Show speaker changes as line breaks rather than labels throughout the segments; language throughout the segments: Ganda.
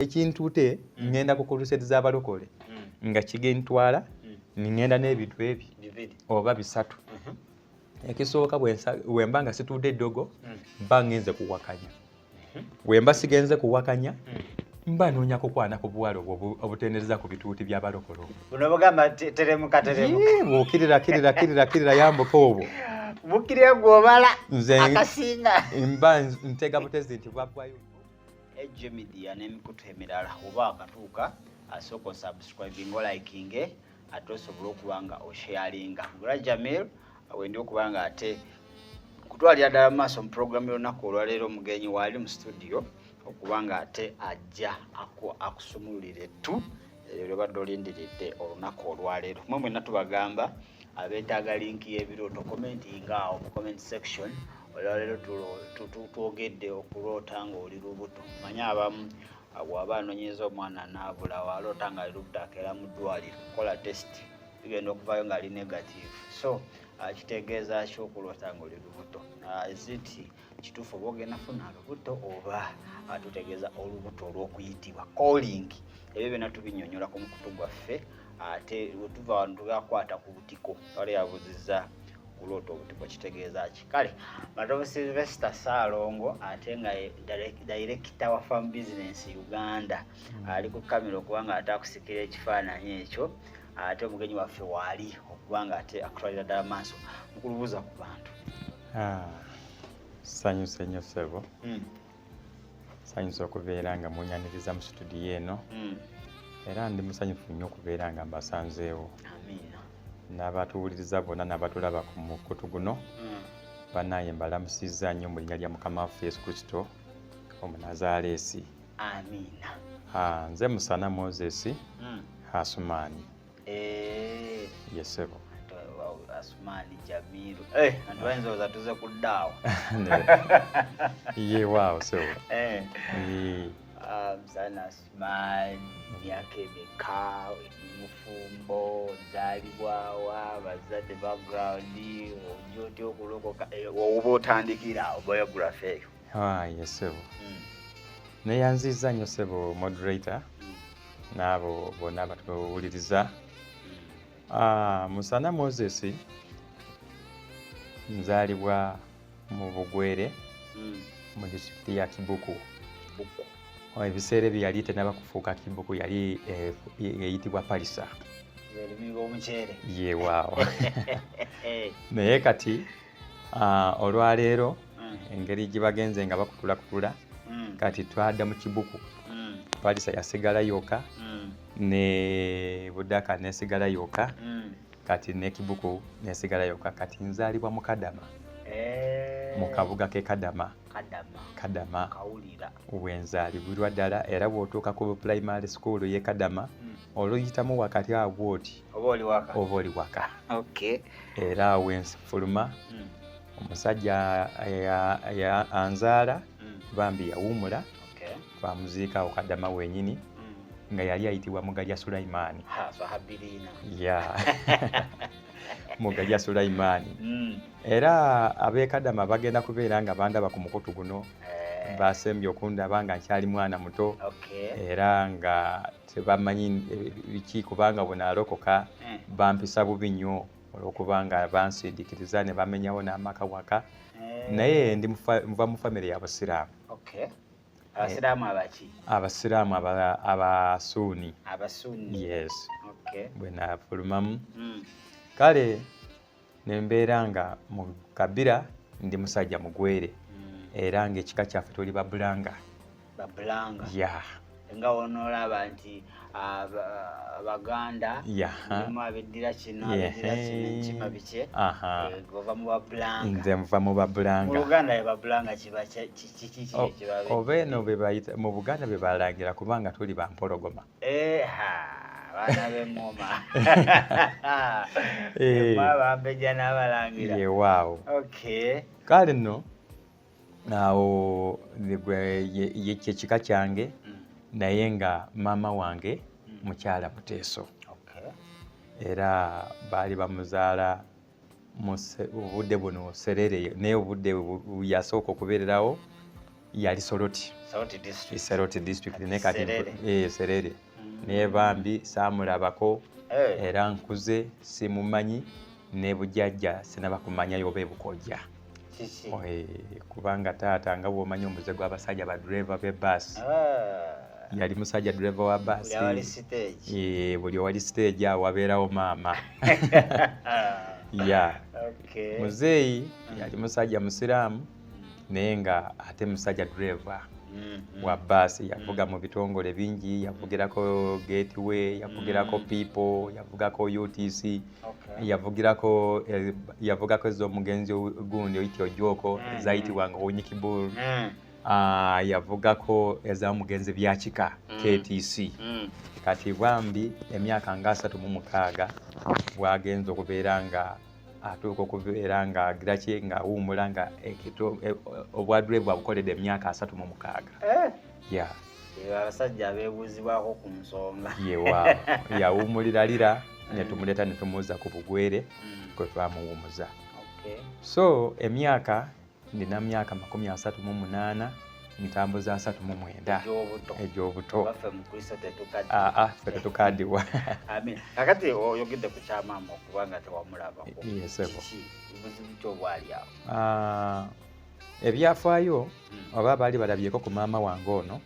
Ekintute ngenda ku crusade z'abalokole nga kigentwala ngenda n'ebintu ebi oba bisatu. Ekisooka bwemba nga situdde eddogo mba ngenze kuwakanya. Bwemba sigenze kuwakanya mba noonya kukwana ku buwala obutendereza ku bituuti by'abalokole.
Buno bugamba teremuka.
Kirira yambuka obwo.
Bukirya gw'obala akasinga.
Mba ntega butezi nti bwaggwayo.
Ejje media n'emikutu emirala oba akatuuka asooka subscribing o liking ate osobola okuba nga osharinga. Gula Jamil wendi okuba nga ate kutwalira ddala maaso mu program y'olunaku olwaleero omugenyi waali mu studio okuba nga ate ajja akusumululire tu lwe badde olindiridde olunaku olwaleero. Mwe mwenna tubagamba abeetaaga linki y'ebirooto commentinga awo mu comment section. Olwaleero twogedde okuloota ng'oli lubuto. Manya abamu bw'aba anoonyeza omwana n'abula waloota ng'ali lubuto akeera mu ddwaliro kola test bigenda okuvaayo ng'ali negative. So kitegeeza ki okuloota ng'oli lubuto? Eziti kituufu oba ogenda funa lubuto oba tutegeeza olubuto olw'okuyitibwa calling. Ebyo byonna tubinnyonnyola ku mukutu gwaffe ate bwe tuva wano tugakwata ku butiko. Wali yabuzizza kuloota obutiko kitegeeza ki? Kale Matovu Sylvester Ssaalongo ate nga director wa Farm Business Uganda ali ku kamera okuba nga ate akusikira ekifaananyi ekyo ate omugenyi waffe waali okuba nga ate akutwalira ddala maaso mu kulubuuza ku bantu.
Sanyuse nnyo ssebo. Sanyuse okubeera nga munyaniriza mu studio eno era ndi musanyufu nnyo okubeera nga mbasanzeewo.
Amiina.
N'abatuwuliriza bonna n'abatulaba ku mukutu guno banaye mbalamusizza nnyo mu linnya lya Mukama waffe Yesu Kristo Omunazaleesi.
Amiina.
Nze Musana Moses Asumani. Yesebo.
Asumani Jamiru. Antu bayinza tuze kuddaawo.
Ye waawo so.
Musana Asumani myaka emeka mufumbo nzaalibwawa bazadde background ojja okulokoka oba otandikira awo biography eyo.
Yesebo. Neyanzizza nnyo ssebo moderator n'abo bonna abatuwuliriza. Musana Moses nzaalibwa mu Bugwere mu disitulikiti ya Kibuku. Ebiseera ebyo yali tenaba kufuuka Kibuku, yali eyitibwa Palisa. Ye waawo. Naye kati olwaleero engeri gye bagenze nga bakutulakutula kati twadda mu Kibuku. Palisa yasigala yokka ne Budaka nesigala yokka kati ne Kibuku nesigala yokka. Kati nzaalibwa mu Kadama mu kabuga ke Kadama
kawulira
wenzaalibwa ddala era bw'otuuka ku primary school ye Kadama oluyitamu wakati awo oti oba oli waka. Era wensifuluma omusajja anzaala bambi yawummula twamuziika awo Kadama wenyini nga yali ayitibwa Mugajja Sulaimaani. Mugajja Sulaimaani. Era ab'e Kadama bagenda kubeera nga bandaba ku mukutu guno basembye okundaba nga nkyali mwana muto era nga tebamanyi biki kubanga bunaalokoka bampisa bubi nnyo olw'okuba nga bansindiikiriza ne bamenyawo n'amaka waka. Naye ndi nva mu famire y'Abasiraamu.
Abasiraamu abaki?
Abasiraamu Abasuuni. Yes. Bwe nafulumamu kale ne mbeera nga mu kabira ndi musajja mugwere era ng'ekika kyaffe tuli Babulanga.
Nga onoolaba nti Abaganda mulimu abeddira kino ekima bike ova mu Babulanga.
Nze nva mu Babulanga.
Mu Luganda ye Babulanga kiba kiki
oba eno mu Buganda be balangira kubanga tuli bampologoma.
Abaana b'engoma bambeja n'abalangira.
Ye waawo. Kale nno awo kyekika kyange naye nga maama wange mukyala Muteeso era baali bamuzaala mu obudde buno Serere naye obudde yasooka okubeererawo yali Soroti district ne kati Serere ne Bambi saamulabako era nkuze simumanyi ne bujjajja sinaba kumanya yobe bukojja kubanga taata nga bw'omanyi omuze gw'abasajja ba driver b'ebbaasi yali musajja driver wa bbaasi buli owali stage awo wabeerawo maama muzeeyi yali musajja musiraamu naye nga ate musajja driver wa bbaasi yavuga mu bitongole bingi yavugirako Gateway yavugirako People yavugako UTC yavugako ez'omugenzi gundi oyitibwa Ojoko ezayitibwanga Onyikibul yavugako ez'omugenzi Byakika KTC kati Bambi emyaka nga 36 bwagenza okubeera nga atuuka okubeera nga agira ki nga awummula nga obwadrive bwabukoledde emyaka 36
abasajja abeebuuzibwako ku nsonga
yawummulira lira ne tumuleeta ne tumuuza ku bugwere kwe twamuwummuza so emyaka ndina myaka 38 ntambuza 39 egy'obuto ffe tetukaddiwa
kakati oyogedde ku kyamaama okubanga tewamulabako buzibu ki obwali awo
ebyafaayo oba baali balabyeko ku maama wange ono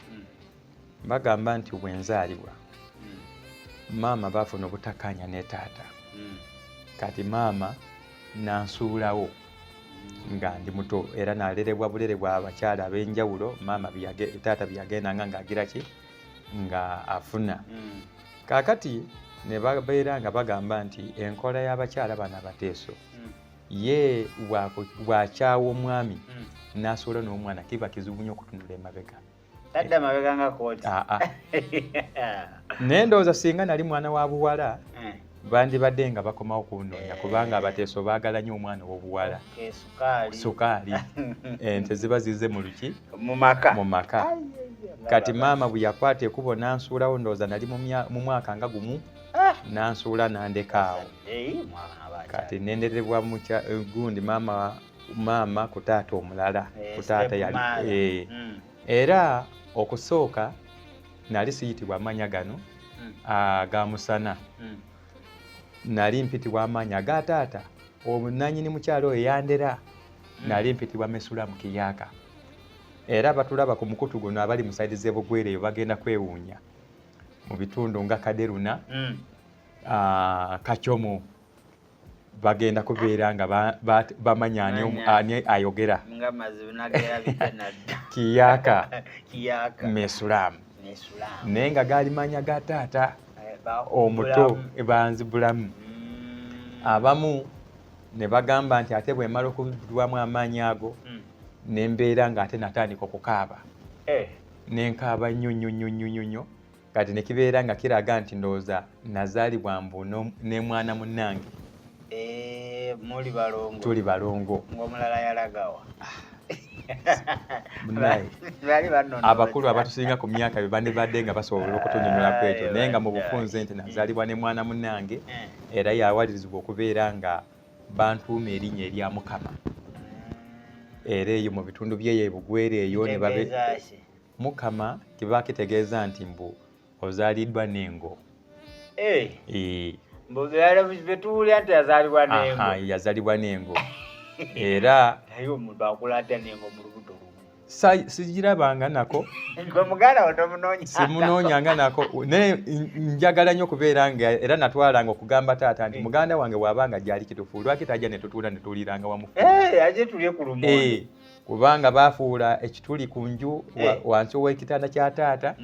bagamba nti bwenzaalibwa maama baafuna obutakkaanya ne taata kati maama nansuulawo nga ndi muto era nalerebwa bulere bwa abakyala ab'enjawulo maama taata byagendanga ng'agira ki nga afuna kaakati ne babeera nga bagamba nti enkola y'abakyala bano abateeso ye bw'akyawa omwami n'asuula n'omwana kiba kizibu nnyo okutunula emabega
tadda mabega nga kooti
naye ndowooza singa nali mwana wa buwala bandibadde nga bakomawo kunoonya kubanga abateeso baagala nnyo omwana w'obuwala sukaali ente ziba zize mu luki
mu
maka kati maama bwe yakwata ekubo nansuulawo ndowooza nali mu mwaka nga gumu nansuula nandeka awo kati nenderebwa gundi maama ku taata omulala ku taata yali era okusooka nali siyitibwa amanya gano aga musana nali mpitibwa amanya aga taata omunanyini mukyalo oyo yandera nali mpitibwa Mesula mu Kiyaka era batulaba ku mukutu guno abali mu saidi z'ebugwere eyo bagenda kwewuunya mu bitundu nga Kaderuna Kachomo bagenda kubeera nga bamanya ani ayogera Kiyaka Mesulamu naye nga gaali manya ga taata omuto banzibulamu abamu ne bagamba nti ate bwe mala okubulwamu amaanyi ago ne mbeera ng'ate natandika okukaaba nenkaaba nnyo kati ne kibeera nga kiraga nti ndowooza nazaalibwa mbu ne mwana munnange tuli balongo
ng'omulala yalagawa
abakulu abatusinga ku myaka be bandibadde nga basobola okutunyumirako ekyo naye nga mu bufunze nti nazaalibwa ne mwana munnange era yawalirizibwa okubeera nga bantuuma erinnya erya Mukama era eyo mu bitundu byeyo ebugwere eyo ne babe Mukama kiba kitegeeza nti mbu ozaaliddwa n'engo
betuwulira nti yazaalibwa n'engo
yazaalibwa n'engo era
naye omuntu akula atya n'engo mu lubuto
sigirabanga nako
muganda wotomunoonya
simunoonyanga nako naye njagala nnyo okubeera nga era natwalanga okugamba taata nti muganda wange bw'abanga gyali kitufu lwaki tajja ne tutuula ne tuliiranga wamu
aje tulye ku lumonde
kubanga baafuula ekituli ku nju wansi w'ekitanda kya taata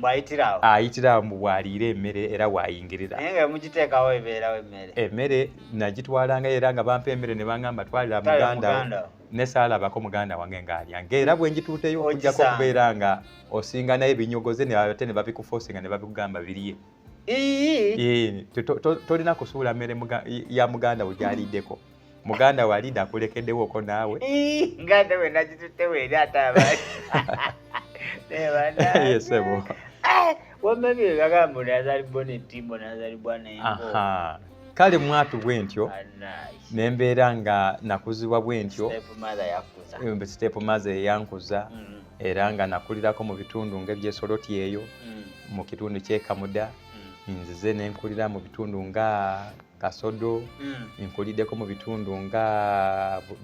ayitirawo mu bwaliira emmere era wayingirira
naye nga mugiteekawo ebeerawo
emmere nagitwalanga era nga bampa emmere ne bangamba twalira muganda ne saalabako muganda wange ng'alyange era bwe njituuteyo okujjako okubeera nga osinga naye binyogoze ate ne babikufoosinga ne babikugamba birye tolina kusuula mmere ya muganda we gyaliddeko muganda walida akulekeddewoko naawe
nganda we nagitutewo eri ataabali
yesebo
wamabye bagamba nazaalibwa n'ettimbo nazaalibwa n'engo
kale mwatu bwentyo nembeera nga nakuzibwa bwentyo step mother yankuza era nga nakulirako mu bitundu ng'ebyesoloti eyo mu kitundu ky'Ekamuda nzize nenkulira mu bitundu nga Kasodo nkuliddeko mu bitundu nga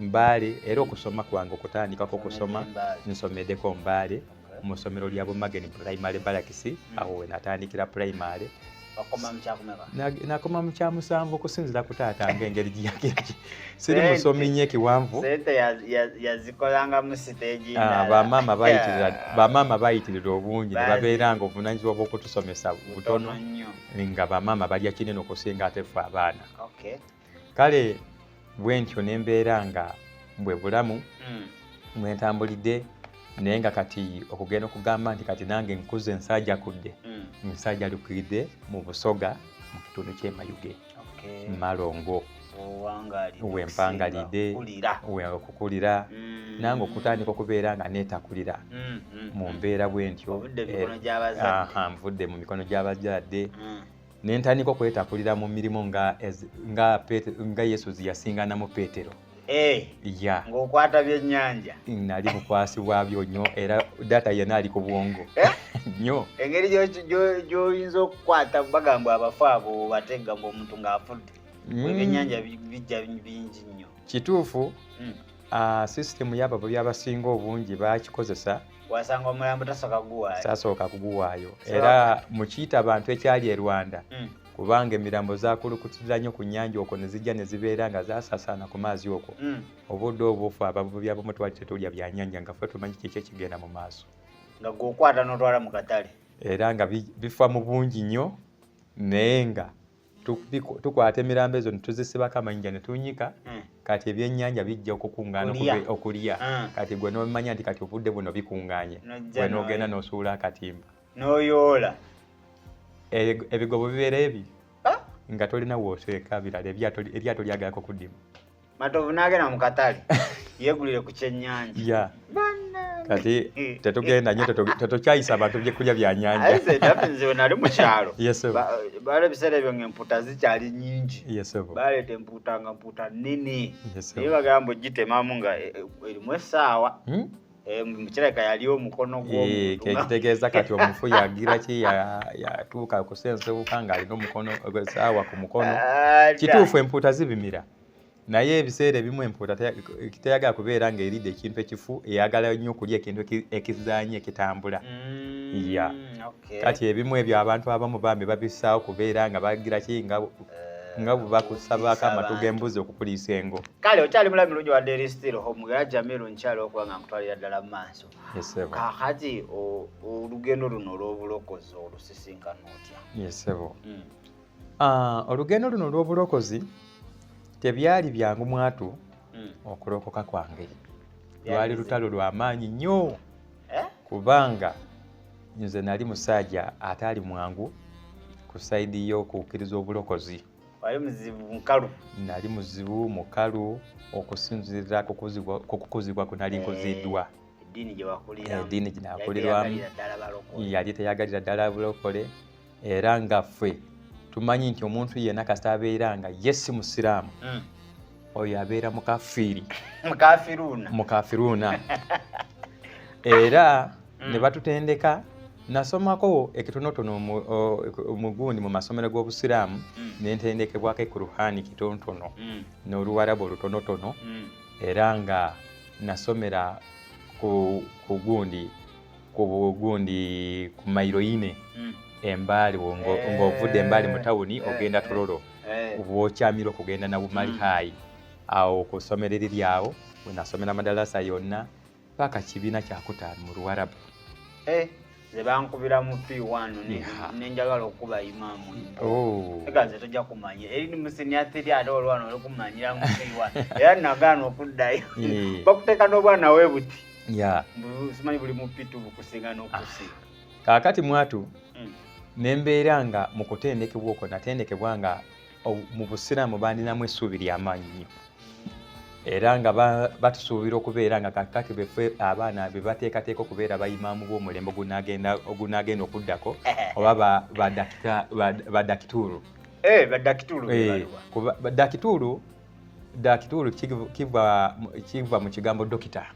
Mbale era okusoma kwange okutandikako okusoma nsomeddeko Mbale mu ssomero lya Bumageni Primary Barracks awo we natandikira primary. Nakoma mu kya musanvu okusinzira ku taata ng'engeri gyeyagiraki siri musomi nnyo ekiwanvu
yazikolanga mu stage
bamaama bayitirira obungi ne babeera nga obuvunaanyizibwa bw'okutusomesa butono nga bamaama balya kinene okusinga ate ffe abaana. Kale bwentyo nembeera nga bwe bulamu mwentambulidde naye nga kati okugenda okugamba nti kati nange nkuze nsajja kudde nsajja lukidde mu Busoga mu kitundu ky'Emayuge Malongo wempangalidde okukulira nange okutandika okubeera nga neetakulira mu mbeera bwentyo nvudde mu mikono gy'abazadde nentandika okwetakulira mu mirimu nga Yesu ziyasinganamu Peetero.
Ng'okwata byennyanja
nali mukwasibwa byo nnyo era data yena ali ku bwongo nnyo.
Engeri gy'oyinza okukwata bagamba abafu abo batega ng'omuntu ng'afudde ebyennyanja bijja bingi nnyo.
Kituufu sisitemu y'abavubi abasinga obungi bakikozesa
wasanga omulambo
tasooka kuguwaayo era mukiyita abantu ekyali e Rwanda kubanga emirambo zakulukutira nnyo ku nnyanja okwo ne zijja ne zibeera nga zasaasaana ku maazi okwo obudde obufu abavubi abamu twali tetulya byannyanja nga ffe tumanyi kiki ekigenda mu maaso
nga gw'okwata n'otwala mu katale
era nga bifa mu bungi nnyo naye nga tukwata emirambo ezo ne tuzisibako amayinja ne tunyika kati ebyennyanja bijja okukungaana okulya kati gwe n'omanya nti kati obudde buno bikuŋŋaanye gwe n'ogenda n'osuula akatimba
n'oyoola
ebigobo bibeera ebi nga tolina wooteeka birala eryato lyagalako kuddima
Matovu n'agenda mu katale yeegulire ku kyennyanja
kati tetugenda nnyo tetukyayisa abantu byekulya byannyanja
nze nali mu kyalo baala ebiseera ebyo ng'empuuta zikyali nnyingi baleeta empuuta nga mpuuta nnene naye bagamba ogitemamu nga erimu essaawa mukireka yali omukono gw'omuntu
ekitegeeza kati omufu yagira ki yatuuka kusensewuka ng'alina omukono essaawa ku mukono. Kituufu empuuta zibimira naye ebiseera ebimu empuuta teyagala kubeera ng'eridde ekintu ekifu eyagala nnyo okulya ekintu ekizaanye ekitambula. Kati ebimu ebyo abantu abamu bambi babissaawo kubeera nga bagira ki nga bwe bakusabaako amatu g'embuzi okukuliisa engo.
Kale okyali mulabi mulungi wa Daily Still Omugera Jamiru nkyali okuba nga nkutwalira ddala mu maaso. Kaakati olugendo luno olw'obulokozi olusisinkana otya?
Olugendo luno olw'obulokozi tebyali byangu mwatu okulokoka kwange. Lwali lutalo lw'amaanyi nnyo kubanga nze nali musajja ataali mwangu ku sayidi y'okukkiriza obulokozi.
Wali muzibu mukalu?
Nali muzibu mukalu okusinziira ku kukuzibwa kwe nali nkuziddwa.
Eddiini gye wakulira?
Eddiini gye nakulirwamu yali teyagalira ddala bulokole era nga ffe tumanyi nti omuntu yenna kasita abeera nga ye si musiraamu oyo abeera mukafiiri mukafiruuna era ne batutendeka. Nasomako ekitonotono mugundi mu masomero g'obusiraamu nentendekebwako ekuruhani kitonotono n'oluwarabu olutonotono era nga nasomera ku mayiro 4 Embali ng'ovudde Embali mu tawuni ogenda Tororo bw'okyamira okugenda na Bumali High awo ku ssomero eriri awo we nasomera amadalasa yonna paka kibiina kyakutaano mu luwarabu.
Ze bankubira mu P1 nenjagala okuba imaamu. Ega nze tojja kumanya eri mu senior 3 ate olwana olikumanyira mu P1 era nagaana okuddayo bakuteeka n'obwana weebuti simanyi buli mu P2 bukusinga n'okusinga.
Kaakati mwatu nembeera nga mu kutendekebwa okwo natendekebwa nga mu busiraamu bandinamu essuubi ly'amaanyi nnyo era nga batusuubira okubeera nga kakati beffe abaana be bateekateeka okubeera bayimaamu b'omulembe ogunaagenda okuddako oba badakituuru. dakitulu kiva mu kigambo dokita.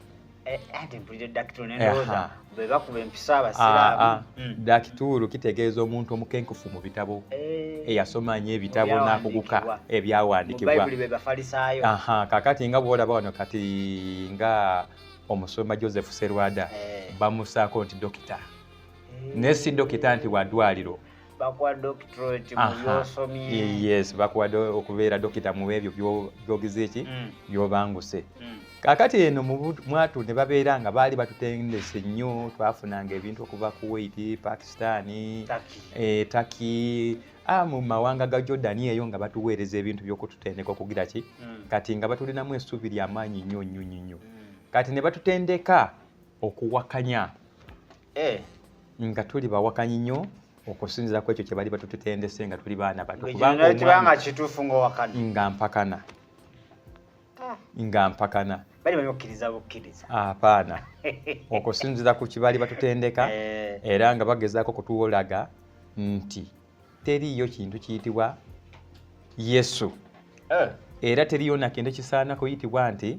Dakitulu kitegeeza omuntu omukenkufu mu bitabo eyasoma nnyo ebitabo n'akuguka ebyawandiikibwa. Kakati nga bw'olaba wano kati nga omusomba Joseph Serwada bamusaako nti dokita naye si dokita nti wa ddwaliro. Yes, bakuwadde okubeera dokita mu ebyo byogize ki byobanguse. Kakati eno mwatu ne babeera nga baali batutendese nnyo, twafunanga ebintu okuva Kuwait, Pakistan, Turkey, mu mawanga ga Jordan eyo nga batuweereza ebintu by'okututendeka okugira ki kati nga batulinamu essuubi ly'amaanyi nnyo. Kati ne batutendeka okuwakanya nga tuli bawakanyi nnyo okusinziira ku ekyo kye bali batutendese nga tuli baana bato
kubanga kituufu
nga mpakana
bali bamukkiriza bukkiriza
apaana okusinziira ku kibali batutendeka era nga bagezaako kutuwolaga nti teriyo kintu kiyitibwa Yesu era teriyo na kintu kisaana kuyitibwa nti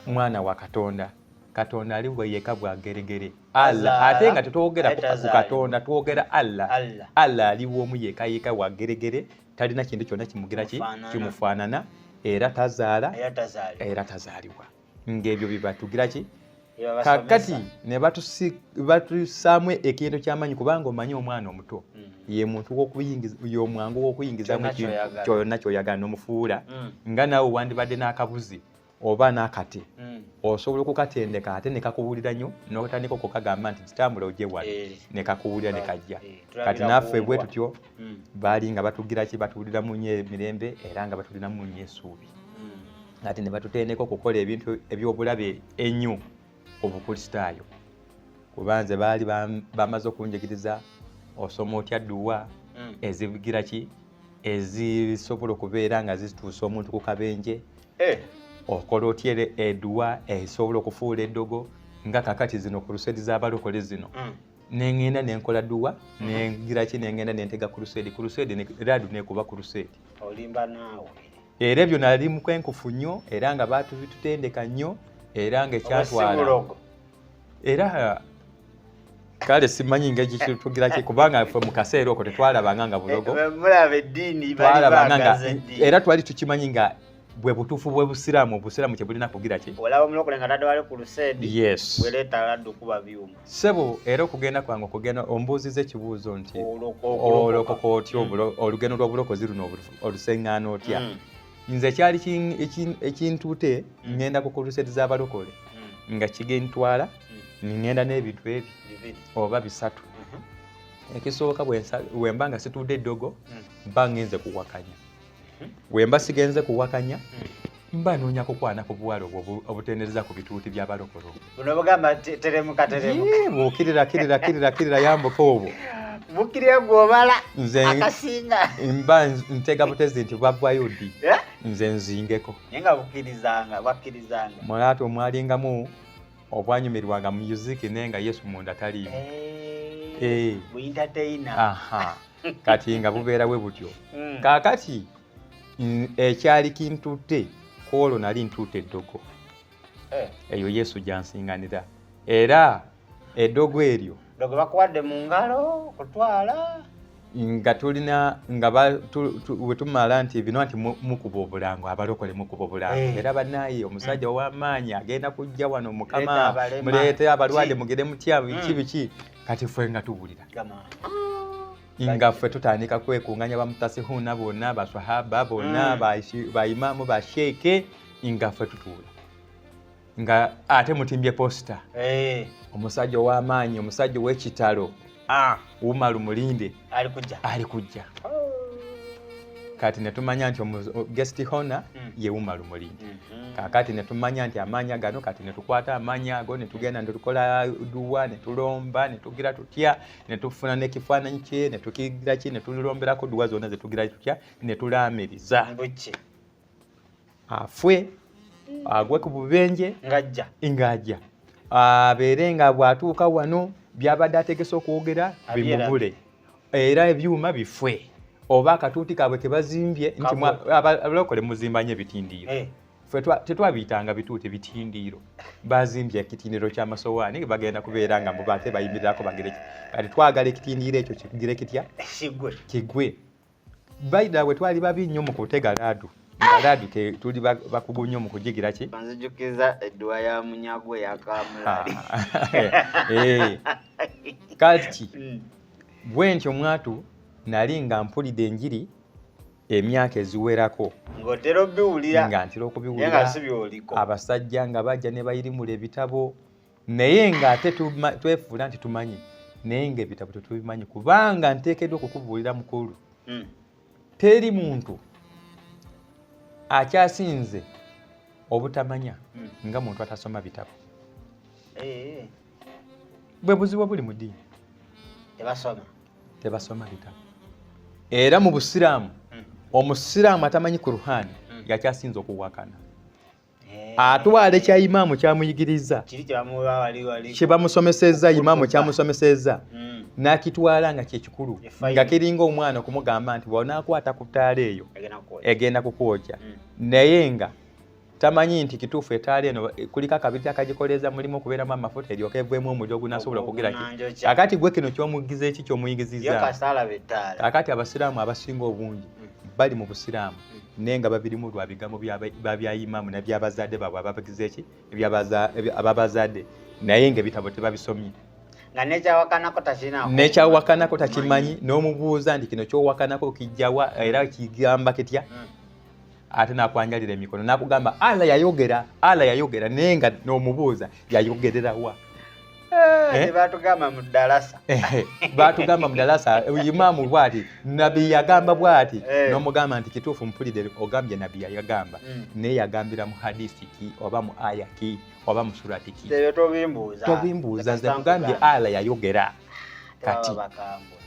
mwana wa Katonda. Katonda ali bwe yeka bwageregere Allah, ate nga tetwogera ku Katonda twogera Allah. Allah aliwo omu yeka bwageregere, talina kintu kyonna kimugira kimufaanana era tazaala era tazaalibwa. Ng'ebyo bibatugira ki kakati ne batusaamu ekintu ky'amanyi kubanga omanyi omwana omuto ye muntu y'omwangu w'okuyingizamu ekintu kyonna ky'oyagala n'omufuula nga naawe wandibadde n'akabuzi oba n'akate osobola okukatendeka ate ne kakubuulira nnyo n'otandika okukagamba nti kitambula ojje wano ne kakubuulira ne kajja. Kati naffe bwe tutyo baali nga batugira ki batuwuliramu nnyo emirembe era nga batulinamu nnyo essuubi. Ate ne batutendeka okukola ebintu eby'obulabe ennyo obukristaayo kubanze baali bamaze okunjigiriza osoma otya dduwa ezivugira ki ezisobola okubeera nga zituusa omuntu ku kabenje okola otya edduwa esobola okufuula eddogo nga kakati zino kurusedi z'abalokole zino nengenda nenkola dduwa nengira ki nengenda nentega kurusedi radu nekuba kurusedi
olimba naawe
era ebyo nali mukwenkufu nnyo era nga batutendeka nnyo era nga ekyatwala era kale simanyi ng'eki kitugira ki kubanga ffe mu kaseera okwo tetwalabanga nga bulogo
mulaba eddiini bali
era twali tukimanyi nga bwe butuufu bwe busiraamu kye bulina kugira ki
olaba omulokole nga tadde wali ku lusedi
yes
bweleeta laddu kuba byuma
sebo era okugenda kwange okugenda ombuuziza ekibuuzo nti olokoka otya olugendo lw'obulokozi luno oluseŋŋaana otya nze ekyali ekintuute ngenda ku lusedi z'abalokole nga kigentwala ngenda n'ebintu ebyo oba bisatu ekisooka bwemba nga situudde eddogo mba ngenze kuwakanya wemba sigenze kuwakanya mba noonya kukwana ku buwala obutendereza ku bituuti by'abalokole
buno bugamba teremuka
kirira yambuka obwo
bukirya gwobala akasinga
mba ntega butezi nti bwavwayo ddi nze nzingeko
naye nga bakkirizanga
mwalaata omwalingamu obwanyumirwanga mu music naye nga Yesu munda taliimu kati nga bubeera bwe butyo kaakati ekyali kintutte kwolwo nali ntuute eddogo eyo Yesu gyansinganira era eddogo eryo
bakuwadde mu ngalo kutwala
nga tulina nga bwe tumala nti bino nti mukuba obulango abalokole mukuba obulango era bannaaye omusajja ow'amaanyi agenda kujja wano mukama muleete abalwadde mugende mutya biki kati ffe nga tuwulira nga ffe tutandika kwekunganya bamutasihuna bonna baswahaba bonna baimaamu basheeke nga ffe tutuula nga ate mutimbye posita omusajja ow'amaanyi omusajja ow'ekitalo Umaru Mulinde ali kujja kati ne tumanya nti guest honor ye Umaru Mulinde kakati ne tumanya nti amaanya gano kati ne tukwata amaanya ago ne tugenda ne tukola duwa ne tulomba ne tugira tutya ne tufuna n'ekifaananyi kye ne tukigira ki ne tulomberako duwa zonna ze tugira tutya ne tulaamiriza afwe agwe ku bubenje ngajja abeere nga bw'atuuka wano byabadde ategese okwogera bimubule era ebyuma bifwe oba akatuuti kaabwe ke bazimbye nti abalokole muzimbanye ebitindiiro ffe tetwabiyitanga bituuti bitindiiro bazimbye ekitindiro ky'amasowaani bagenda kubeera nga mubate bayimirirako bagere kati twagala ekitindiiro ekyo kigire kitya kigwe baida bwe twali babi nnyo mu kutega laadu nga laadu tuli bakugu nnyo mu kugigira ki
banzijukiza edduwa ya munyago yakamulali
kati bwe ntyo mwatu nali nga mpulidde enjiri emyaka eziwerako
ng'otera obiwulira
nga ntera okubiwulira abasajja nga bajja ne bayirimula ebitabo naye nga ate twefuula nti tumanyi naye ng'ebitabo tetubimanyi kubanga nteekeddwa okukubuulira mukulu teri muntu akyasinze obutamanya nga muntu atasoma bitabo bwe buzibu buli mu ddiini tebasoma bitabo era mu busiraamu omusiraamu atamanyi Kuruhaani yakyasinza okuwakana atwala ekya imaamu kyamuyigiriza kye bamusomesezza imaamu kyamusomesezza n'akitwala nga kyekikulu nga kiringa omwana okumugamba nti bw'onaakwata ku ttaala eyo egenda kukwokya naye nga tamanyi nti kituufu etaala eno kuliko akabiri akagikoleeza mulimu okubeeramu amafuta eryoka eveemu omuliro ogunaasobola okugira ki akati gwe kino kyomugiza eki kyomuyigizizza akati abasiraamu abasinga obungi bali mu busiraamu naye nga babirimu lwa bigambo bya imaamu nebyabazadde baabwe ababagize eki ababazadde naye ng'ebitabo tebabisomye nekyawakanako takimanyi n'omubuuza nti kino kyowakanako kijjawa era kigamba kitya ate nakwanjalira emikono nakugamba Allah yayogera naye nga n'omubuuza yayogererawa
batugamba mu ddalasa imaamu bw'ati nabbi yagamba bw'ati n'omugamba nti kituufu mpulidde ogambye nabbi yagamba naye yagambira mu hadisi ki oba mu aya ki oba mu surati ki tobimbuuza nze mugambye Allah yayogera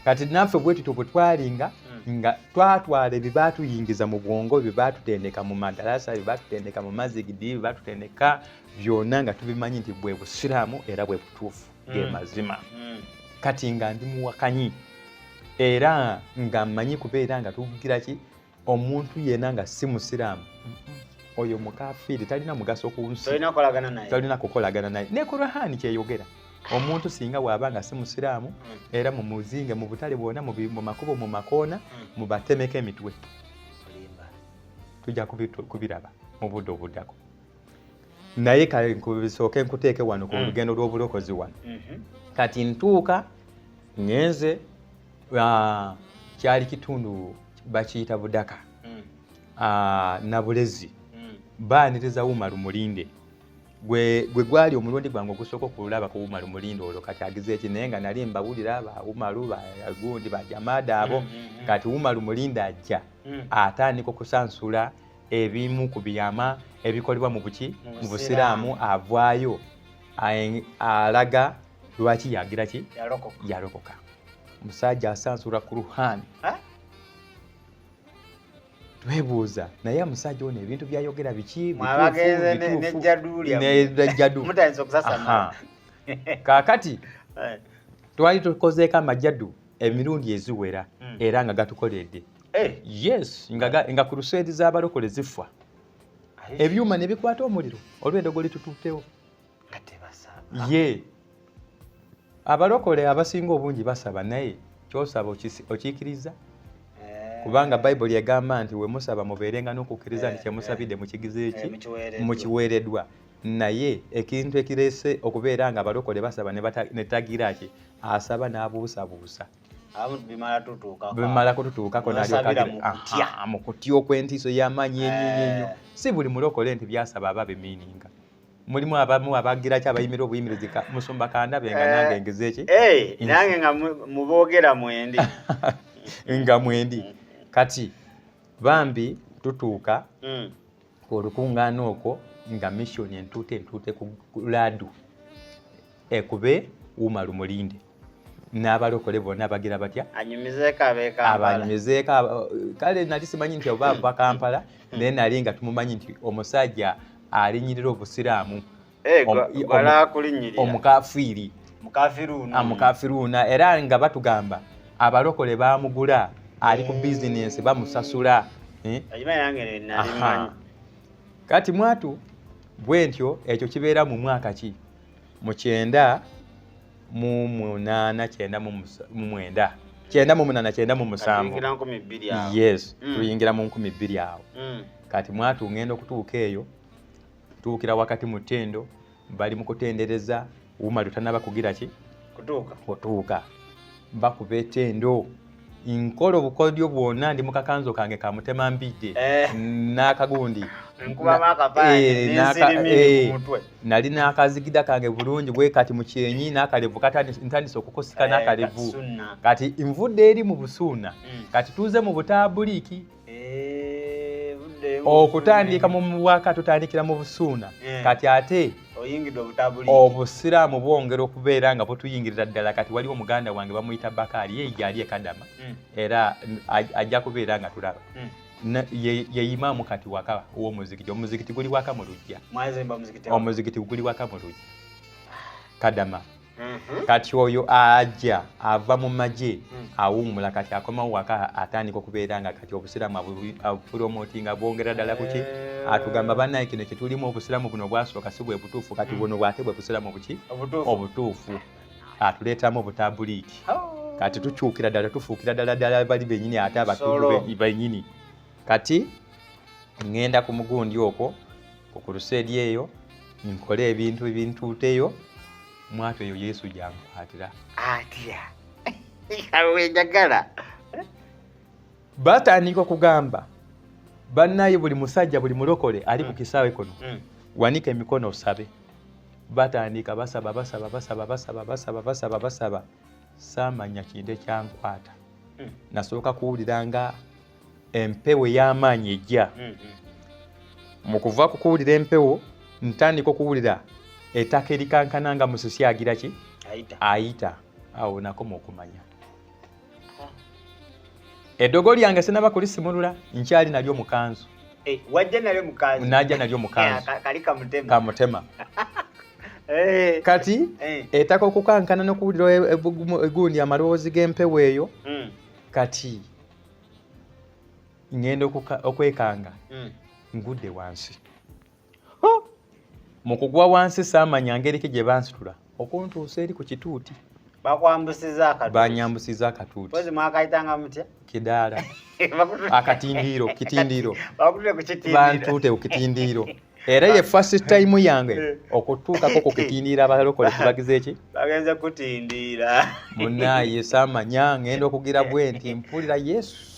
kati naffe bwe tutyo bwe twalinga nga twatwala ebibaatuyingiza mu bwongo ebibaatutendeka mu madarasa ebibaatutendeka mu mazigidi ebibaatutendeka byonna nga tubimanyi nti bwe busiraamu era bwe butuufu ge mazima kati nga ndi muwakanyi era nga mmanyi kubeera nga tugira ki omuntu yenna nga si musiraamu oyo mukafiiri talina mugaso ku nsi talina kukolagana naye ne Kuruhaani kyeyogera omuntu singa bw'aba nga si musiraamu era mu muzinge mu butale bwonna mu makubo mu makoona mubatemeko emitwe tujja kubiraba mu budde obuddako naye kale bisooke nkuteeke wano ku lugendo lw'obulokozi wano kati ntuuka ngenze kyali kitundu bakiyita Budaka Nabulezi baaniriza Umar Mulinde gwe gwali omulundi gwange ogusooka okulaba ku Umar Mulinde olwo kati agize eki naye nga nali mbawulira ba Umaru bagundi bajamaada abo kati Umar Mulinde ajja atandika okusansula ebimu ku byama ebikolebwa mu busiraamu avaayo alaga lwaki yagira ki yalokoka musajja asansula Kuruhaani twebuuza naye omusajja ono ebintu byayogera biki kaakati twali tukozeeko amajjaddu emirundi eziwera era nga gatukoledde yes nga ku luseedi z'abalokole zifa ebyuma ne bikwata omuliro olw'eddogo litutuutewo ye abalokole abasinga obungi basaba naye kyosaba okiikiriza kubanga Bayibuli egamba nti we musaba mubeerenga n'okukkiriza nti kyemusabidde mukigize eki mukiweereddwa naye ekintu ekireese okubeera nga abalokole basaba ne tagira ki asaba n'abuusabuusa bimala kututuukako mu kutya okw'entiiso y'amaanyi ennyo si buli mulokole nti byasaba aba bimiininga mulimu abamu abagira ki abayimira obuyimirizi musumba kandabe nga nange ngeze eki nange nga muboogera mwendi
nga mwendi kati bambi tutuuka olukungaana okwo nga missioni entuute ku laadu ekube Umar Mulinde n'abalokole bonna bagira batya abanyumizeeko kale nali simanyi nti oba ava Kampala naye nali nga tumumanyi nti omusajja alinyirira obusiraamu omukafiruuna era nga batugamba abalokole baamugula ali ku business bamusasula kati mwatu bwentyo ekyo kibeera mu mwaka ki mu 9 mu 8 9 mu 7 yes tuyingira mu 2000 awo kati mwatu ngenda okutuuka eyo tuukira wakati mu ttendo bali mu kutendereza Wumalu tanaba kugira ki kutuuka bakuba ettendo nkola obukodyo bwonna ndi mu kakanzo kange ka mutema mbidde n'akagundi nali n'akazigida kange bulungi bwe kati mu kyenyi n'akalevu ntandise okukosika n'akalevu kati nvudde eri mu busuuna kati tuuze mu butabuliiki okutandika mu mwaka tutandikira mu busuuna kati ate obusiraamu bwongera okubeera nga butuyingirira ddala kati waliwo muganda wange bamuyita Bakari ye gyali ekadama era ajja kubeera nga tulaba ye imaamu kati waka omuzikiti guli waka mu lujja omuzikiti guli waka mu lujja kadama kati oyo ajja ava mu magye awummula kati akomawo waka atandika okubeera nga kati obusiraamu abupromotinga bwongera ddala kuki atugamba bannaye kino kyetulimu obusiraamu buno bwasooka si bwe butuufu kati buno bwate bwe busiraamu buki obutuufu atuleetamu obutabuliiki kati tukyukira ddala tufuukira ddala bali bennyini ate abatuufu bennyini kati ngenda ku mugundi okwo ku luseedi eyo nkola ebintu ebintuuteyo mwatu eyo Yesu jankwatira
atya awenjagala
batandika okugamba bannaye buli musajja buli mulokole ali ku kisaawe kono wanika emikono osabe batandika basaba saamanya kintu ekyankwata nasooka kuwulira nga empewo y'amaanyi ejja mu kuva ku kuwulira empewo ntandika okuwulira ettaka erikankana nga musisi agira ki ayita awo nakoma okumanya eddogo lyange sinaba kulisimulula nkyali nalyo mukanzu
wajja nalyo mukanzu
najja nalyo mukanzu
kali
kamutema kati ettaka okukankana n'okuwulira egundi amalowoozi g'empewo eyo kati ngenda okwekanga ngudde wansi mu kugwa wansi saamanya ngeri ki gye bansitula okuntuusa eri ku kituuti banyambusiza akatuuti kidaala kitindiiro bantuute ku kitindiiro era ye first time yange okutuukako ku kitindiiro abalokole kibagize ki
bagenze kutindiira
munnaye saamanya ngenda okugira bwe nti mpulira Yesu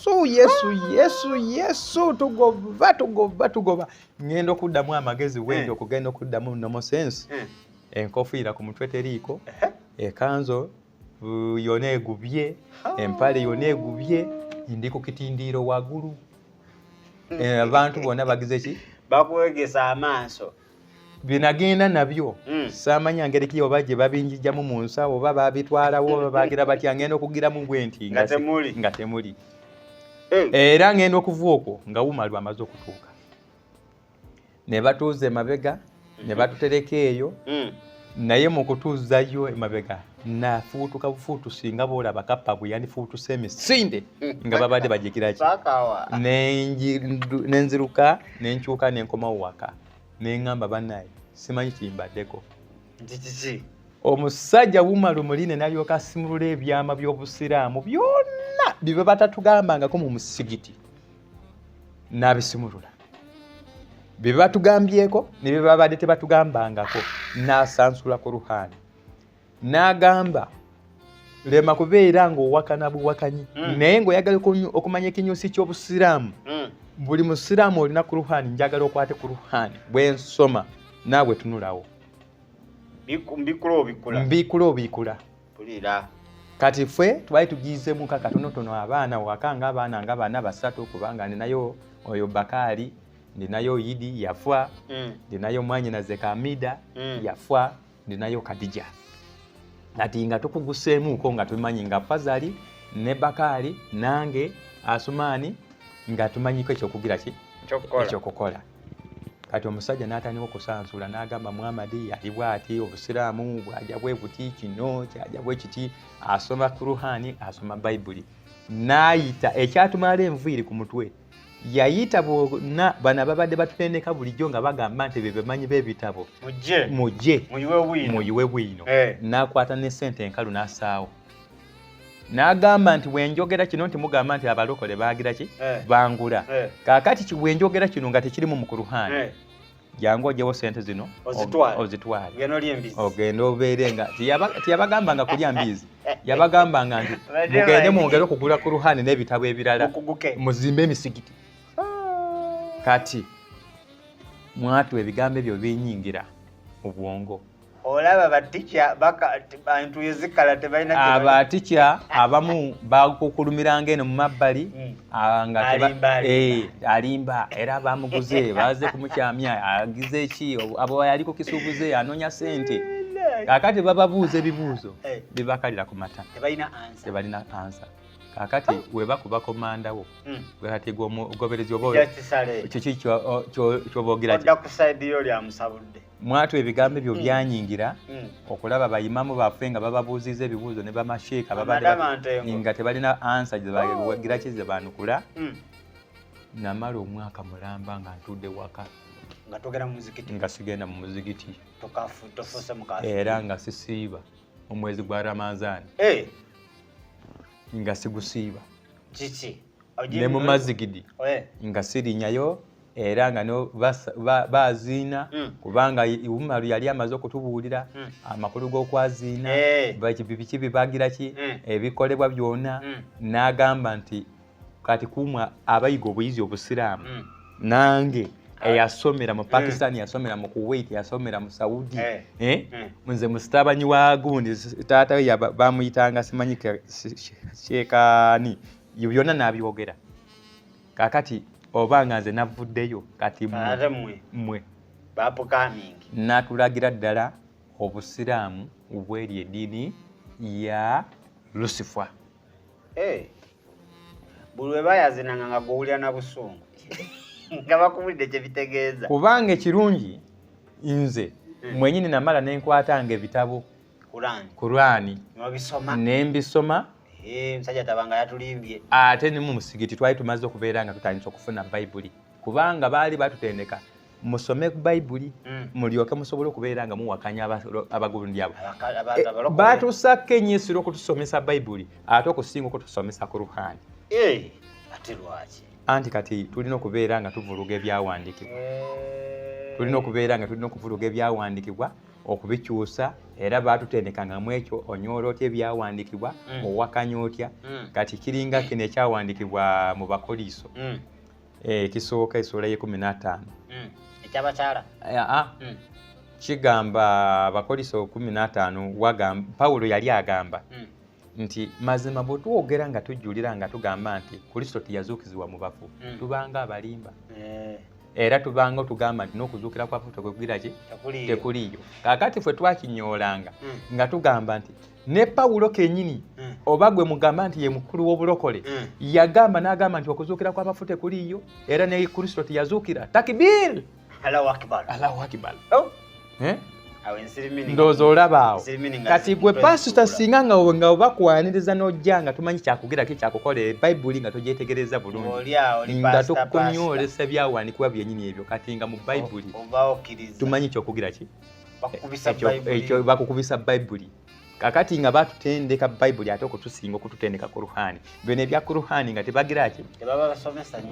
tugoba ngenda okuddamu amagezi wendi okugenda okuddamu nomo sense enkofiira ku mutwe teriiko ekanzo yona egubye empale yona egubye ndi ku kitindiiro waggulu abantu bonna bagize ki
bakwegesa amaaso
binagenda nabyo saamanya ngeri ki oba gye babinjijjamu mu nsawo oba babitwalawo oba bagira batya ngenda okugiramu bwe nti nga temuli era ngenda okuva okwo nga Wumalu amaze okutuuka ne batuuza emabega ne batutereka eyo naye mu kutuuzayo emabega nafuutuka bufuutu singa boolaba kappa bwe yandifuutuse emisinde nga babadde bagikiraki nenziruka nenkyuka nenkomawo waka neŋŋamba bannaye simanyi kimbaddeko omusajja Wumalu muline nalyoka asimulula ebyama by'obusiraamu byonna bye batatugambangako mu musigiti n'abisimulula bye batugambyeko ne bye babadde tebatugambangako n'asansula ku ruhani n'agamba lema kubeera ng'owakana buwakanyi naye ng'oyagala okumanya ekinyusi ky'obusiraamu buli musiraamu olina ku ruhani njagala okwate ku ruhani bwe nsoma naawe tunulawo mbikula obiikula kati ffe twali tugiizemu katonotono abaana waka ng'abaana nga bana basatu kubanga ninayo oyo Bakari ndinayo Idi yafa ndinayo mwanyinaze Kamida yafa ndinayo Kadija kati nga tukuguseemuuko nga tumanyi nga Fazali ne Bakari nange Asumani nga tumanyiko ekyokugira ki ekyokukola kati omusajja n'atandika okusansula n'agamba Muhammadi yali bw'ati obusiraamu bw'ajja bwe buti kino kyajja bwe kiti asoma Kuruhani asoma Bayibuli n'ayita ekyatumala enviiri ku mutwe yayita bonna bano ababadde batutendeka bulijjo nga bagamba nti be bamanyi b'ebitabo mujje muyiwe bwino n'akwata ne ssente enkalu n'asaawo n'agamba nti bwenjogera kino nti mugamba nti abalokole baagira ki bangula kaakati bwenjogera kino nga tekirimu mu Kuruhani jangu ojewo ssente zino ozitwale ogenda obeere nga tiyabagambanga kulya mbizi yabagambanga nti mugende mwongere okugula Kuruhani n'ebitabo ebirala muzimbe emisigiti kati mwatu ebigambo ebyo binyingira mu bwongo
olaba batikya bantu yezikala tebalina
abatikya abamu bakukulumiranga eno mu mabbali nga alimba era bamuguze baze kumukyamya agize eki abo yaliko kisuubuze anonya ssente kakati bababuuza ebibuuzo bibakalira ku mata tebalina ansa kakati webakuba komandawo wekati goberezi oba kiki kyoboogera mwatu ebigambo ebyo byanyingira okulaba bayimamu baffe nga bababuuziza ebibuuzo ne bamasheeka nga tebalina ansa gyebagira ki zebanukula namala omwaka mulamba nga ntudde waka nga sigenda mu muzigiti era nga sisiiba omwezi gwa Ramazaani nga sigusiiba ne mu mazigidi nga sirinyayo era nga no baziina kubanga Umaru yali amaze okutubuulira amakulu g'okwaziina biki bibagira ki ebikolebwa byonna n'agamba nti kati kumwa abayiga obuyizi obusiraamu nange eyasomera mu Pakistan yasomera mu Kuwait yasomera mu Saudi nze musitabanyi wa gundi taata we bamuyitanga simanyi Shekani byonna nabyogera kakati obanga nze navuddeyo kati mwe natulagira ddala obusiraamu obweri eddiini ya Lucifer
buli we bayazinanga nga gowulira na busungu nga bakubulidde kye bitegeeza
kubanga ekirungi nze mwenyini namala nenkwatanga ebitabo Kurani nembisoma
musajja tabanga yatulimbye
ate ne mu musigiti twali tumaze okubeera nga tutandise okufuna Bayibuli kubanga baali batutendeka musome Bayibuli mulyoke musobole okubeera nga muwakanya abagundi abo batusaka ennyesiro okutusomesa Bayibuli ate okusinga okutusomesa Kuruhani
ate lwaki
anti kati tulina okubeera nga tuvuluga ebyawandiikibwa tulina okubeera nga tulina okuvuluga ebyawandiikibwa okubikyusa era batutendekanga mu ekyo onyoola otya ebyawandiikibwa owakanya otya kati kiringa kino ekyawandiikibwa mu Bakoliso ekisooka essula ye-15
ekyabakyala
kigamba Abakoliso 15 Pawulo yali agamba nti mazima bwe twogera nga tujjulira nga tugamba nti Kristo teyazuukizibwa mu bafu tubanga abalimba era tubanga otugamba nti n'okuzuukira kwaffe tekugira ki tekuliyo kakati ffe twakinyoolanga nga tugamba nti ne Pawulo kennyini oba gwe mugamba nti ye mukulu w'obulokole yagamba n'agamba nti okuzuukira kw'abafu tekuliyo era ne Kristo teyazuukira takbir
Allahu akbar
ndowooza olaba awo kati gwe pasita singa nga obakwaniriza n'ojja nga tumanyi kyakugira ki kyakukola Bayibuli nga togyetegereza bulungi nga tokunyoolesa byawandiikibwa byennyini ebyo kati nga mu Bayibuli tumanyi kyokugira ki ekyo bakukubisa Bayibuli kakati nga batutendeka Bayibuli ate okutusinga okututendeka Kuruhani bino ebya Kuruhani nga tebagira ki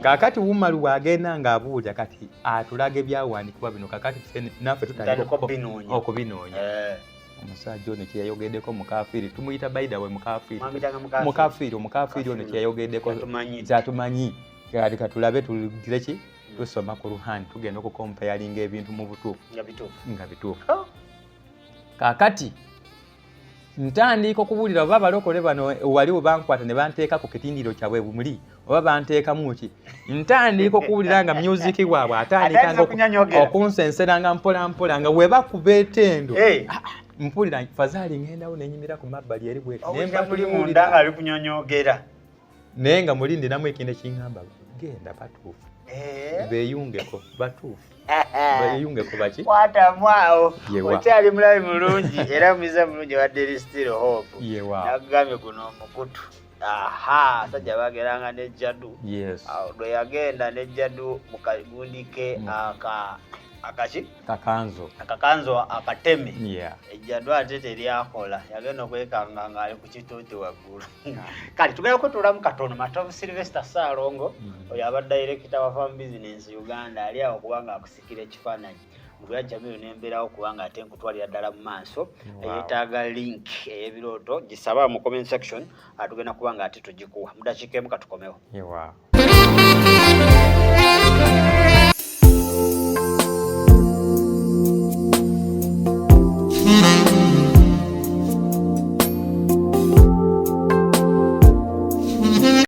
kakati Umaru wagenda nga abuulira kati atulaga ebyawandiikibwa bino kakati naffe tutandika okubinoonya omusajja ono kyeyayogeddeko mukafiri tumuyita Baida we mukafiri ono kyeyayogeddeko kyatumanyi kati katulabe tugire ki tusoma Kuruhani tugenda okukompayalinga ebintu mu butuufu nga bituufu kakati ntandika okubuulira oba abalokole bano waliwo bankwata ne banteeka ku kitindiro kyabwe bumuli oba banteekamu ki ntandika okubuulira nga myuziki bwabwe atandikanga okunsenseranga mpolampola nga we bakuba etendo mpulira Fazali ngendawo nenyimira ku mabbali eri bweti
ali kunyonyogera
naye nga mulindiramu ekintu ekiŋŋamba genda batuufu beeyungeko batuufu beeyungeko baki
kwatamwawo okyali mulabi mulungi era mumiza mulungi wadde eri still hope
yewa
nagambye guno omukutu Sajja bageranga ne Jadu.
Yes.
Lwe yagenda ne Jadu mu kagundike akakanzo akateme.
Yeah.
Ejjadu ate teryakola yagenda okwekanga ng'ali ku kituuti waggulu. Kale tugenda kutulamu katono Matovu Sylvester Ssaalongo oyo aba director wa Farm Business Uganda ali awo kubanga akusikira ekifaananyi. Mugula Jamiru n'embeerawo kubanga ate nkutwalira ddala mu maaso eyeetaaga link ey'ebirooto gisaba mu comment section atugenda kubanga ate tugikuwa mu dakiika emu katukomewo.